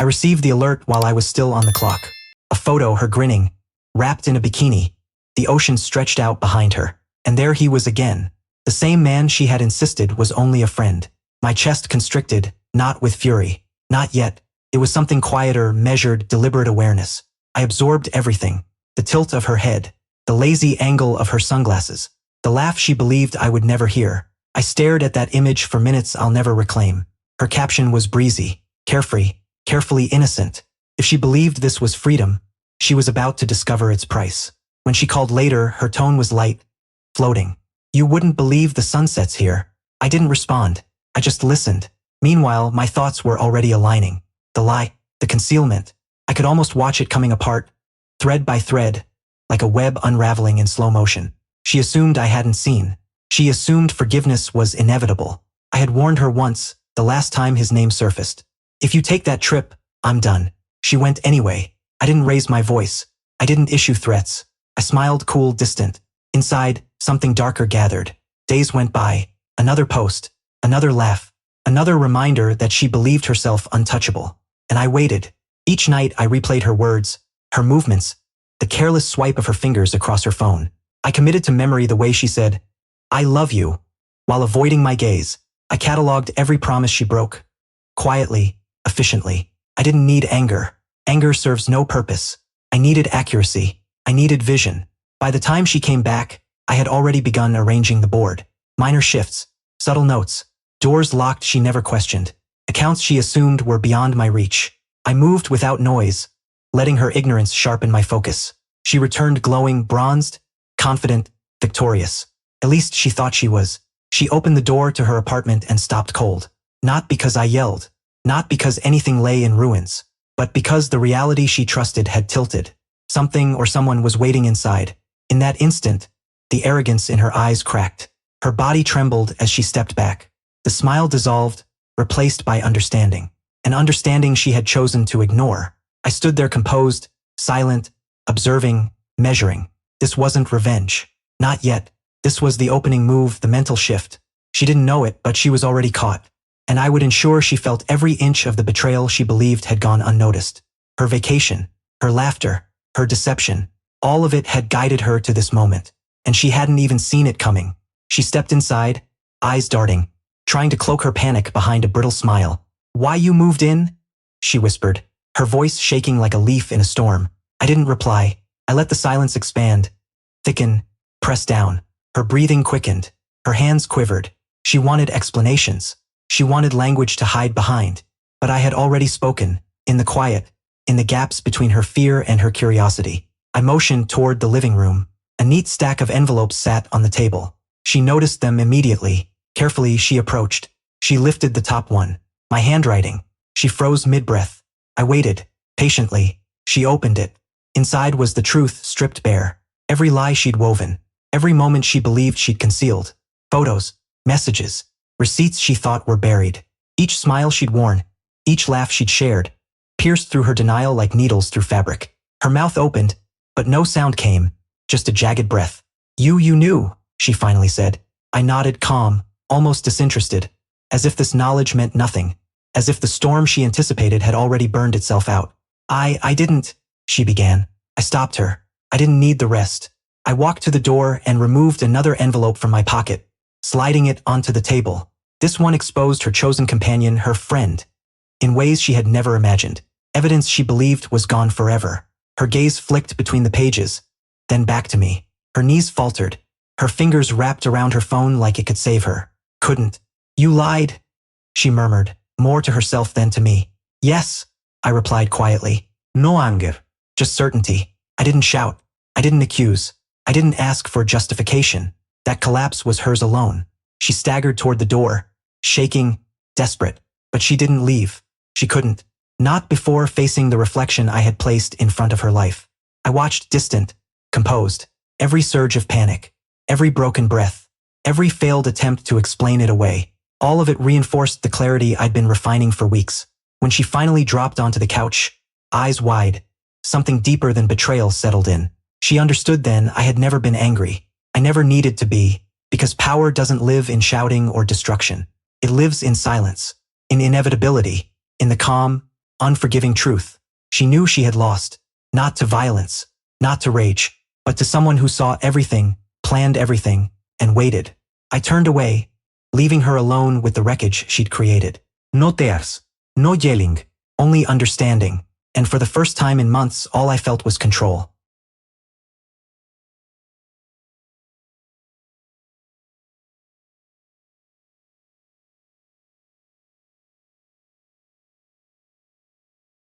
I received the alert while I was still on the clock. A photo, her grinning, wrapped in a bikini. The ocean stretched out behind her. And there he was again. The same man she had insisted was only a friend. My chest constricted, not with fury. Not yet. It was something quieter, measured, deliberate awareness. I absorbed everything. The tilt of her head. The lazy angle of her sunglasses. The laugh she believed I would never hear. I stared at that image for minutes I'll never reclaim. Her caption was breezy, carefree, carefully innocent. If she believed this was freedom, she was about to discover its price. When she called later, her tone was light, floating. You wouldn't believe the sunsets here. I didn't respond. I just listened. Meanwhile, my thoughts were already aligning. The lie, the concealment. I could almost watch it coming apart, thread by thread, like a web unraveling in slow motion. She assumed I hadn't seen. She assumed forgiveness was inevitable. I had warned her once, the last time his name surfaced. If you take that trip, I'm done. She went anyway. I didn't raise my voice. I didn't issue threats. I smiled cool, distant. Inside, something darker gathered. Days went by. Another post. Another laugh. Another reminder that she believed herself untouchable. And I waited. Each night I replayed her words, her movements, the careless swipe of her fingers across her phone. I committed to memory the way she said, "I love you," while avoiding my gaze. I cataloged every promise she broke. Quietly, efficiently. I didn't need anger. Anger serves no purpose. I needed accuracy. I needed vision. By the time she came back, I had already begun arranging the board. Minor shifts, subtle notes, doors locked she never questioned, accounts she assumed were beyond my reach. I moved without noise, letting her ignorance sharpen my focus. She returned glowing, bronzed, confident, victorious. At least she thought she was. She opened the door to her apartment and stopped cold. Not because I yelled, not because anything lay in ruins, but because the reality she trusted had tilted. Something or someone was waiting inside. In that instant, the arrogance in her eyes cracked. Her body trembled as she stepped back. The smile dissolved, replaced by understanding. An understanding she had chosen to ignore. I stood there composed, silent, observing, measuring. This wasn't revenge. Not yet. This was the opening move, the mental shift. She didn't know it, but she was already caught. And I would ensure she felt every inch of the betrayal she believed had gone unnoticed. Her vacation, her laughter, her deception, all of it had guided her to this moment. And she hadn't even seen it coming. She stepped inside, eyes darting, trying to cloak her panic behind a brittle smile. "Why you moved in?" she whispered, her voice shaking like a leaf in a storm. I didn't reply. I let the silence expand, thicken, press down. Her breathing quickened. Her hands quivered. She wanted explanations. She wanted language to hide behind. But I had already spoken, in the quiet, in the gaps between her fear and her curiosity. I motioned toward the living room. A neat stack of envelopes sat on the table. She noticed them immediately. Carefully, she approached. She lifted the top one. My handwriting. She froze mid-breath. I waited, patiently. She opened it. Inside was the truth stripped bare. Every lie she'd woven. Every moment she believed she'd concealed. Photos, messages, receipts she thought were buried. Each smile she'd worn, each laugh she'd shared, pierced through her denial like needles through fabric. Her mouth opened, but no sound came, just a jagged breath. You knew," she finally said. I nodded, calm, almost disinterested, as if this knowledge meant nothing, as if the storm she anticipated had already burned itself out. I didn't," she began. I stopped her. I didn't need the rest. I walked to the door and removed another envelope from my pocket, sliding it onto the table. This one exposed her chosen companion, her friend, in ways she had never imagined. Evidence she believed was gone forever. Her gaze flicked between the pages, then back to me. Her knees faltered. Her fingers wrapped around her phone like it could save her. Couldn't. "You lied," she murmured, more to herself than to me. "Yes," I replied quietly. No anger, just certainty. I didn't shout. I didn't accuse. I didn't ask for justification. That collapse was hers alone. She staggered toward the door, shaking, desperate. But she didn't leave. She couldn't. Not before facing the reflection I had placed in front of her life. I watched, distant, composed. Every surge of panic, every broken breath, every failed attempt to explain it away. All of it reinforced the clarity I'd been refining for weeks. When she finally dropped onto the couch, eyes wide, something deeper than betrayal settled in. She understood then I had never been angry. I never needed to be, because power doesn't live in shouting or destruction. It lives in silence, in inevitability, in the calm, unforgiving truth. She knew she had lost, not to violence, not to rage, but to someone who saw everything, planned everything, and waited. I turned away, leaving her alone with the wreckage she'd created. No tears, no yelling, only understanding, and for the first time in months all I felt was control.